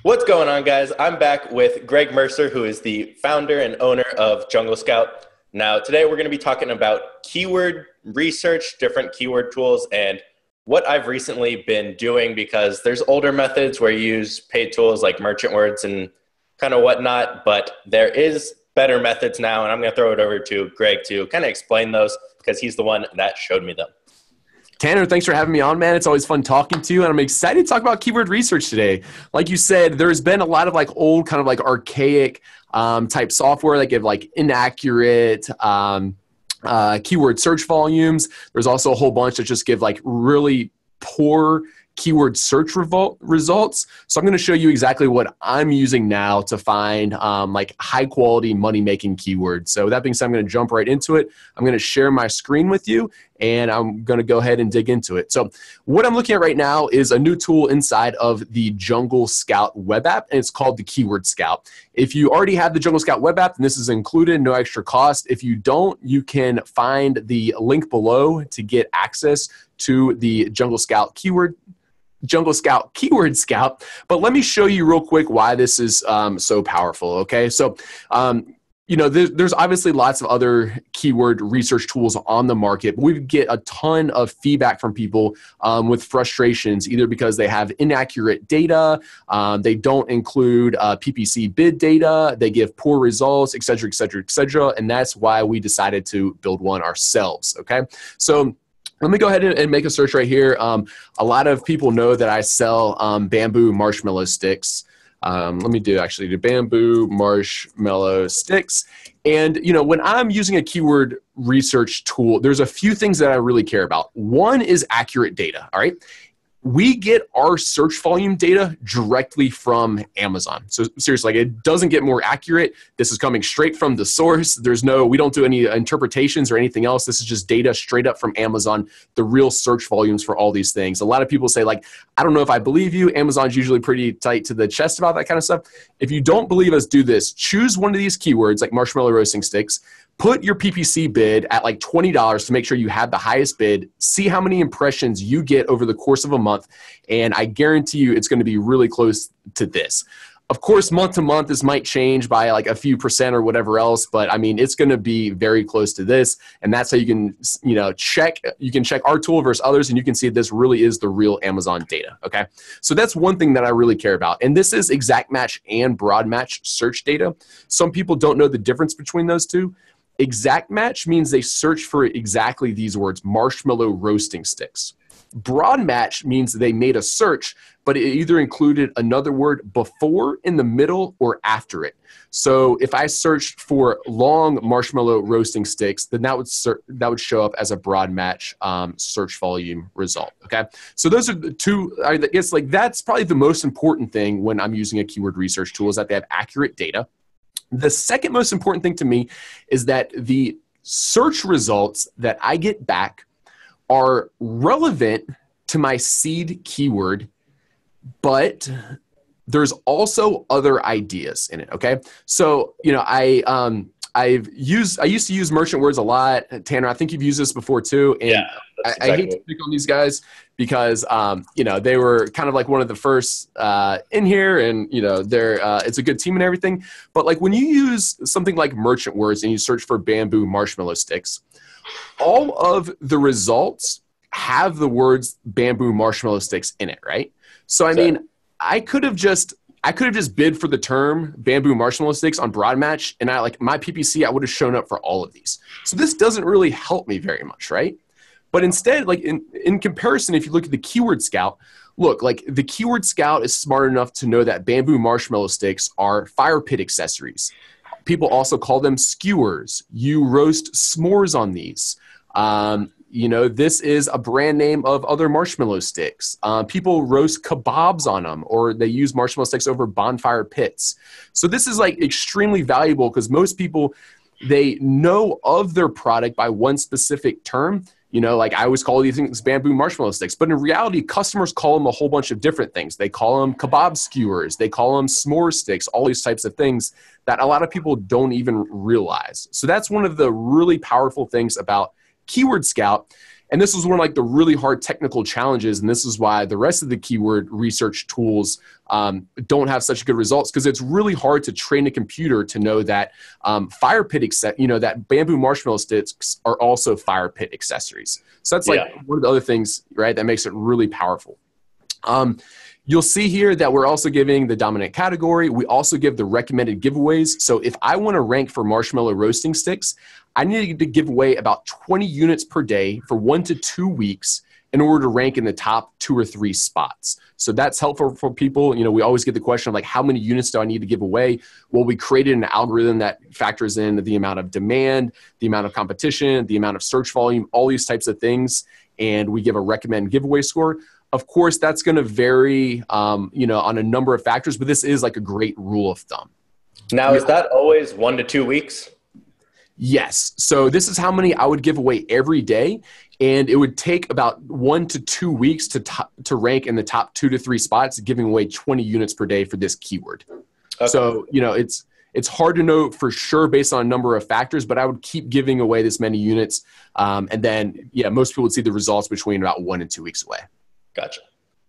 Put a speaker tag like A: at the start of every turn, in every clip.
A: What's going on, guys? I'm back with Greg Mercer, who is the founder and owner of Jungle Scout. Now, today we're going to be talking about keyword research, different keyword tools, and what I've recently been doing, because there's older methods where you use paid tools like merchant words and kind of whatnot, but there is better methods now, and I'm going to throw it over to Greg to kind of explain those because he's the one that showed me them.
B: Tanner, thanks for having me on, man. It's always fun talking to you, and I'm excited to talk about keyword research today. Like you said, there's been a lot of old, kind of archaic type software that give inaccurate keyword search volumes. There's also a whole bunch that just give really poor keyword search results. So I'm going to show you exactly what I'm using now to find high quality money making keywords. So that being said, I'm going to jump right into it. I'm going to share my screen with you, and I'm going to go ahead and dig into it. So what I'm looking at right now is a new tool inside of the Jungle Scout web app, and it's called the Keyword Scout. If you already have the Jungle Scout web app, then this is included, no extra cost. If you don't, you can find the link below to get access to the Jungle Scout Keyword Scout. But let me show you real quick why this is so powerful, okay? So, there's obviously lots of other keyword research tools on the market, but we get a ton of feedback from people with frustrations, either because they have inaccurate data, they don't include PPC bid data, they give poor results, et cetera, et cetera, et cetera, and that's why we decided to build one ourselves, okay? So let me go ahead and make a search right here. A lot of people know that I sell bamboo marshmallow sticks. Let me do bamboo marshmallow sticks. And, when I'm using a keyword research tool, there's a few things that I really care about. One is accurate data, all right? We get our search volume data directly from Amazon. So seriously, it doesn't get more accurate. This is coming straight from the source. We don't do any interpretations or anything else. This is just data straight up from Amazon, the real search volumes for all these things. A lot of people say I don't know if I believe you. Amazon's usually pretty tight to the chest about that kind of stuff. If you don't believe us, do this. Choose one of these keywords like marshmallow roasting sticks. Put your PPC bid at $20 to make sure you have the highest bid. See how many impressions you get over the course of a month, and I guarantee you it's going to be really close to this. Of course, month to month, this might change by a few percent or whatever else, but it's going to be very close to this, and that's how you can check. You can check our tool versus others, and you can see this really is the real Amazon data. Okay, so that's one thing that I really care about, and this is exact match and broad match search data. Some people don't know the difference between those two. Exact match means they search for exactly these words, marshmallow roasting sticks. Broad match means they made a search, but it either included another word before, in the middle, or after it. So if I searched for long marshmallow roasting sticks, then that would show up as a broad match search volume result, okay? So those are the two, I guess that's probably the most important thing when I'm using a keyword research tool, is that they have accurate data. The second most important thing to me is that the search results that I get back are relevant to my seed keyword, but there's also other ideas in it, okay? So, I used to use merchant words a lot. Tanner, I think you've used this before too. And yeah, I hate to pick on these guys because, they were kind of one of the first in here, and, it's a good team and everything. But when you use something like merchant words and you search for bamboo marshmallow sticks, all of the results have the words bamboo marshmallow sticks in it, right? So, I could have just bid for the term bamboo marshmallow sticks on broad match, and my PPC, I would have shown up for all of these. So this doesn't really help me very much, right? But instead, in comparison, if you look at the Keyword Scout, the Keyword Scout is smart enough to know that bamboo marshmallow sticks are fire pit accessories. People also call them skewers. You roast s'mores on these. This is a brand name of other marshmallow sticks. People roast kebabs on them, or they use marshmallow sticks over bonfire pits. So this is extremely valuable because most people, they know of their product by one specific term. I always call these things bamboo marshmallow sticks, but in reality, customers call them a whole bunch of different things. They call them kebab skewers, they call them s'more sticks, all these types of things that a lot of people don't even realize. So that's one of the really powerful things about Keyword Scout. And this was one of like the really hard technical challenges. And this is why the rest of the keyword research tools don't have such good results, because it's really hard to train a computer to know that fire pit, that bamboo marshmallow sticks are also fire pit accessories. So that's like one of the other things, right, that makes it really powerful. You'll see here that we're also giving the dominant category. We also give the recommended giveaways. So if I want to rank for marshmallow roasting sticks, I need to give away about 20 units per day for 1 to 2 weeks in order to rank in the top 2 or 3 spots. So that's helpful for people. We always get the question of like, how many units do I need to give away? Well, we created an algorithm that factors in the amount of demand, the amount of competition, the amount of search volume, all these types of things. And we give a recommend giveaway score. Of course, that's going to vary, on a number of factors, but this is like a great rule of thumb.
A: Now, is that always 1 to 2 weeks?
B: Yes. So this is how many I would give away every day. And it would take about 1 to 2 weeks to rank in the top 2 to 3 spots, giving away 20 units per day for this keyword. Okay. So, it's hard to know for sure based on a number of factors, but I would keep giving away this many units. And then, most people would see the results between about 1 and 2 weeks away.
A: Gotcha.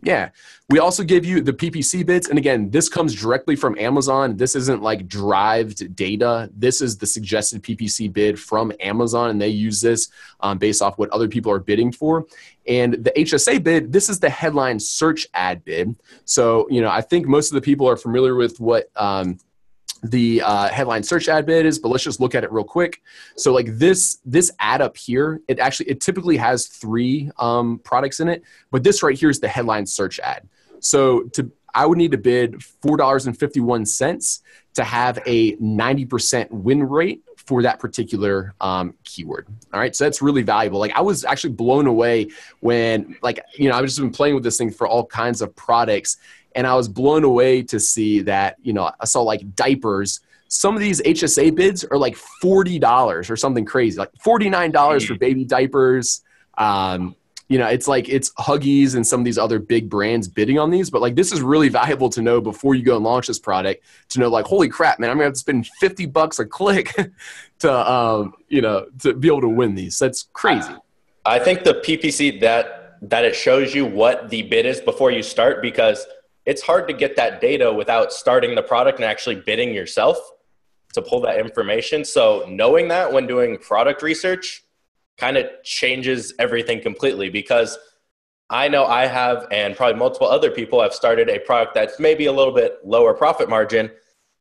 B: Yeah. We also give you the PPC bids. And again, this comes directly from Amazon. This isn't like derived data. This is the suggested PPC bid from Amazon. And they use this based off what other people are bidding for. And the HSA bid, this is the headline search ad bid. So, I think most of the people are familiar with what the headline search ad bid is, but let's just look at it real quick. So like this ad up here, it typically has 3 products in it, but this right here is the headline search ad. So I would need to bid $4.51 to have a 90% win rate for that particular keyword. All right. So that's really valuable. Like I was actually blown away when I've just been playing with this thing for all kinds of products. And I was blown away to see that, I saw like diapers. Some of these HSA bids are like $40 or something crazy, like $49 for baby diapers. It's like it's Huggies and some of these other big brands bidding on these. But like this is really valuable to know before you go and launch this product, to know like, holy crap, man, I'm gonna have to spend $50 a click to be able to win these. That's crazy.
A: I think the PPC that it shows you what the bid is before you start, because it's hard to get that data without starting the product and actually bidding yourself to pull that information. So knowing that when doing product research kind of changes everything completely, because I know I have, and probably multiple other people have started a product that's maybe a little bit lower profit margin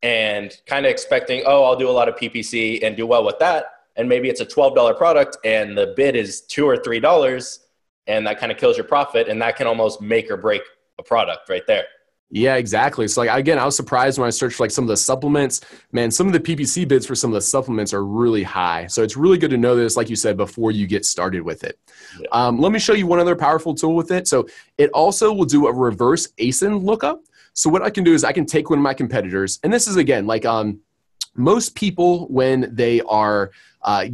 A: and kind of expecting, I'll do a lot of PPC and do well with that. And maybe it's a $12 product and the bid is $2 or $3, and that kind of kills your profit. And that can almost make or break a product right there.
B: Yeah, exactly. So like, again, I was surprised when I searched for like some of the supplements. Man, some of the PPC bids for some of the supplements are really high. So it's really good to know this, like you said, before you get started with it. Yeah. Let me show you one other powerful tool with it. So it also will do a reverse ASIN lookup. So what I can do is I can take one of my competitors, and this is again, like most people when they are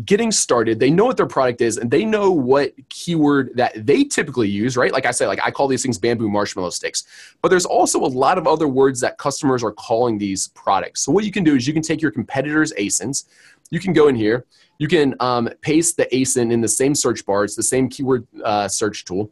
B: getting started, they know what their product is and they know what keyword that they typically use, right? Like I said, like I call these things bamboo marshmallow sticks, but there's also a lot of other words that customers are calling these products. So what you can do is you can take your competitors' ASINs, you can go in here, you can paste the ASIN in the same search bar, it's the same keyword search tool.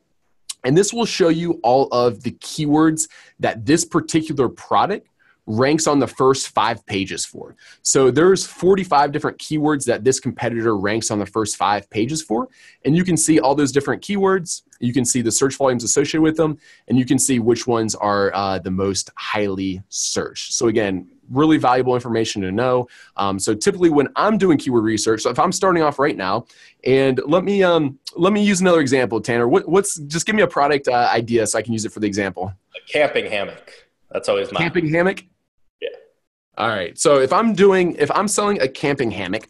B: And this will show you all of the keywords that this particular product ranks on the first 5 pages for. So there's 45 different keywords that this competitor ranks on the first 5 pages for. And you can see all those different keywords. You can see the search volumes associated with them, and you can see which ones are the most highly searched. So again, really valuable information to know. So typically when I'm doing keyword research, so if I'm starting off right now, and let me use another example, Tanner. Just give me a product idea so I can use it for the example.
A: A camping hammock. That's always mine.
B: Camping hammock?
A: Yeah.
B: All right. So if I'm selling a camping hammock,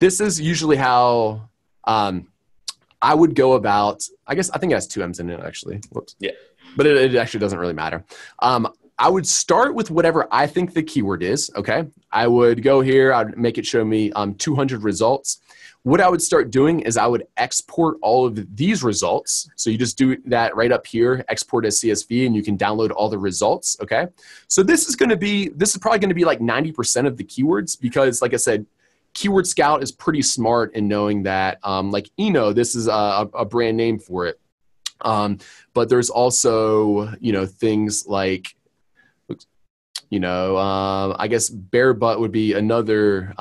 B: this is usually how I would go about. I think it has 2 M's in it actually. Whoops.
A: Yeah.
B: But it actually doesn't really matter. I would start with whatever I think the keyword is, okay? I would go here, I'd make it show me 200 results. What I would start doing is I would export all of these results. So you just do that right up here, export as CSV, and you can download all the results, okay? So this is probably gonna be like 90% of the keywords because like I said, Keyword Scout is pretty smart in knowing that, like Eno, this is a brand name for it. But there's also, things like, I guess bare butt would be another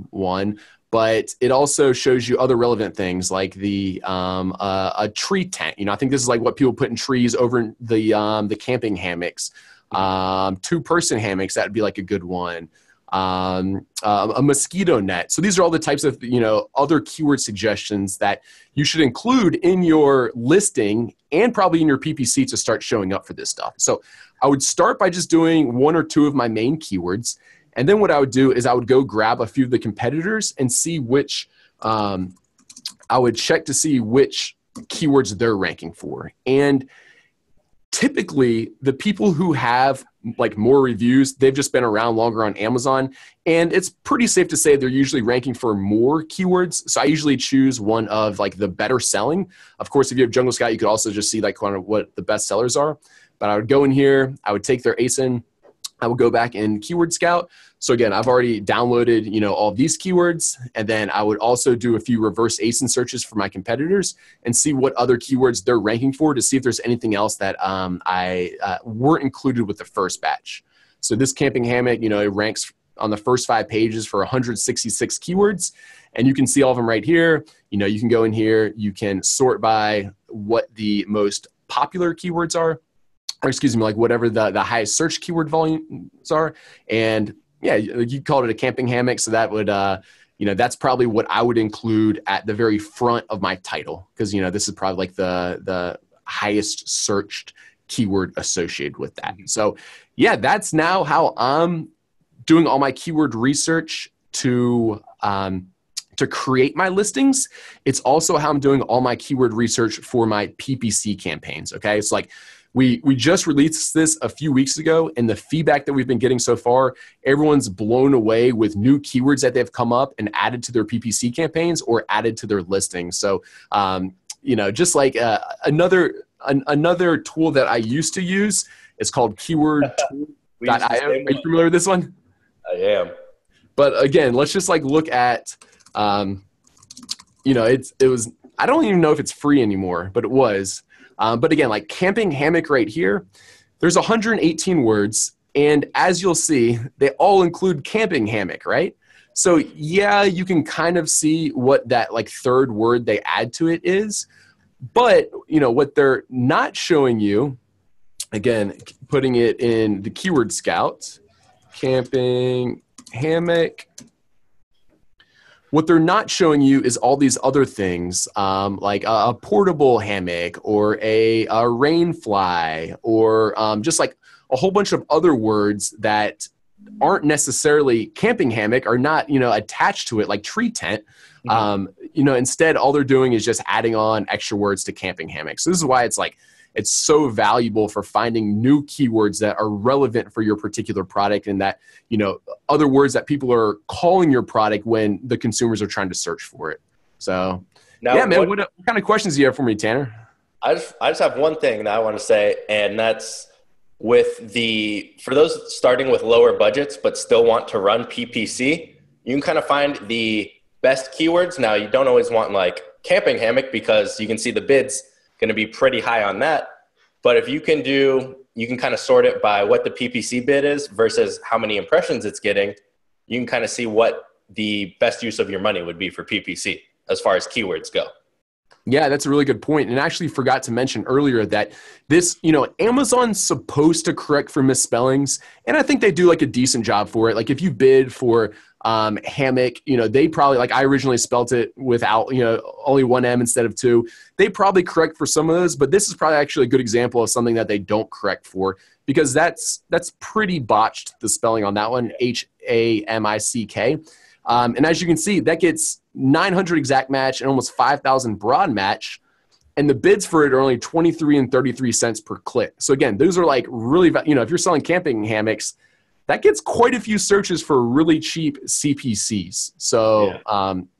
B: one. But it also shows you other relevant things like a tree tent. I think this is like what people put in trees over the camping hammocks. 2-person hammocks, that would be like a good one. A mosquito net. So these are all the types of other keyword suggestions that you should include in your listing and probably in your PPC to start showing up for this stuff. So I would start by just doing 1 or 2 of my main keywords. And then what I would do is I would go grab a few of the competitors and see which, I would check to see which keywords they're ranking for. And typically the people who have like more reviews, they've just been around longer on Amazon. And it's pretty safe to say they're usually ranking for more keywords. So I usually choose one of like the better selling. Of course, if you have Jungle Scout, you could also just see like kind of what the best sellers are. But I would go in here, I would take their ASIN, I will go back in Keyword Scout. So again, I've already downloaded, all these keywords, and then I would also do a few reverse ASIN searches for my competitors and see what other keywords they're ranking for to see if there's anything else that I weren't included with the first batch. So this camping hammock, it ranks on the first 5 pages for 166 keywords, and you can see all of them right here. You can go in here, you can sort by what the most popular keywords are, or excuse me, like whatever the highest search keyword volumes are. And yeah, you called it a camping hammock. So that would, that's probably what I would include at the very front of my title. Cause this is probably like the highest searched keyword associated with that. So yeah, that's now how I'm doing all my keyword research to create my listings. It's also how I'm doing all my keyword research for my PPC campaigns. Okay. It's like, we just released this a few weeks ago, and the feedback that we've been getting so far, everyone's blown away with new keywords that they've come up and added to their PPC campaigns or added to their listings. So, just like another tool that I used to use is called keywordtool.io. Are you familiar with this one?
A: I am.
B: But again, let's just like look at, it was, I don't even know if it's free anymore, but it was. But again, like camping hammock right here, there's 118 words. And as you'll see, they all include camping hammock, right? So yeah, you can kind of see what that like third word they add to it is. But, what they're not showing you, again, putting it in the Keyword Scout, camping hammock, what they're not showing you is all these other things, like a portable hammock or a rain fly, or just like a whole bunch of other words that aren't necessarily camping hammock, are not, attached to it, like tree tent. Instead, all they're doing is just adding on extra words to camping hammock. So this is why it's so valuable for finding new keywords that are relevant for your particular product, and that, other words that people are calling your product when the consumers are trying to search for it. So now, yeah, man, what kind of questions do you have for me, Tanner?
A: I just have one thing that I want to say, and that's for those starting with lower budgets but still want to run PPC, you can kind of find the best keywords. Now, you don't always want like camping hammock because you can see the bids going to be pretty high on that. But if you can kind of sort it by what the PPC bid is versus how many impressions it's getting, you can kind of see what the best use of your money would be for PPC as far as keywords go.
B: Yeah, that's a really good point. And I actually forgot to mention earlier that this, Amazon's supposed to correct for misspellings. And I think they do like a decent job for it. Like if you bid for hammock, they probably, like I originally spelt it without, only one M instead of 2. They probably correct for some of those, but this is probably actually a good example of something that they don't correct for, because that's pretty botched, the spelling on that one, HAMICK. And as you can see, that gets 900 exact match and almost 5,000 broad match. And the bids for it are only 23 and 33 cents per click. So again, those are like really, if you're selling camping hammocks, that gets quite a few searches for really cheap CPCs. So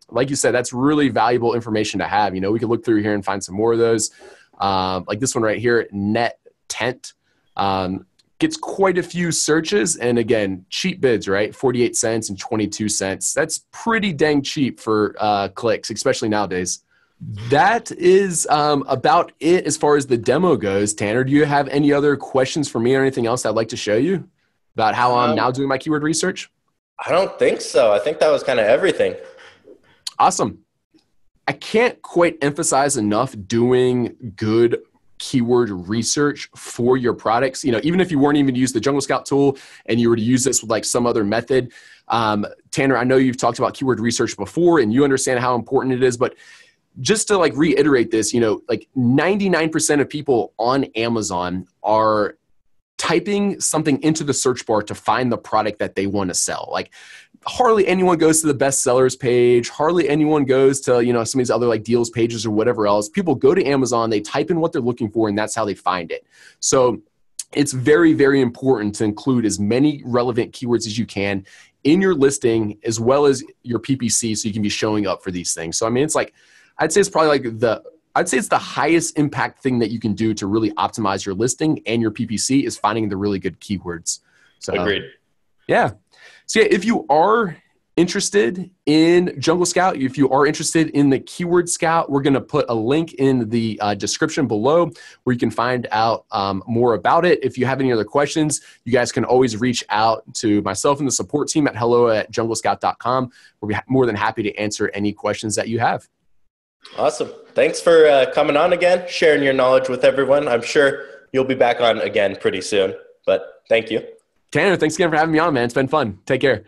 B: like you said, that's really valuable information to have. We could look through here and find some more of those. Like this one right here, net tent. gets quite a few searches. And again, cheap bids, right? 48 cents and 22 cents. That's pretty dang cheap for clicks, especially nowadays. That is about it as far as the demo goes. Tanner, do you have any other questions for me or anything else I'd like to show you about how I'm now doing my keyword research?
A: I don't think so. I think that was kind of everything.
B: Awesome. I can't quite emphasize enough doing good keyword research for your products. You know, even if you weren't even to use the Jungle Scout tool and you were to use this with like some other method, Tanner, I know you've talked about keyword research before and you understand how important it is, but just to like reiterate this, you know, like 99% of people on Amazon are typing something into the search bar to find the product that they want to sell. Like hardly anyone goes to the best sellers page. Hardly anyone goes to, you know, some of these other like deals pages or whatever else. People go to Amazon, they type in what they're looking for, and that's how they find it. So it's very, very important to include as many relevant keywords as you can in your listing as well as your PPC so you can be showing up for these things. So, I mean, it's like, I'd say it's probably like it's the highest impact thing that you can do to really optimize your listing and your PPC is finding the really good keywords. So,
A: agreed.
B: Yeah. So yeah, if you are interested in Jungle Scout, if you are interested in the Keyword Scout, we're going to put a link in the description below where you can find out more about it. If you have any other questions, you guys can always reach out to myself and the support team at hello@junglescout.com. We'll be more than happy to answer any questions that you have.
A: Awesome. Thanks for coming on again, sharing your knowledge with everyone. I'm sure you'll be back on again pretty soon, but thank you.
B: Tanner, thanks again for having me on, man. It's been fun. Take care.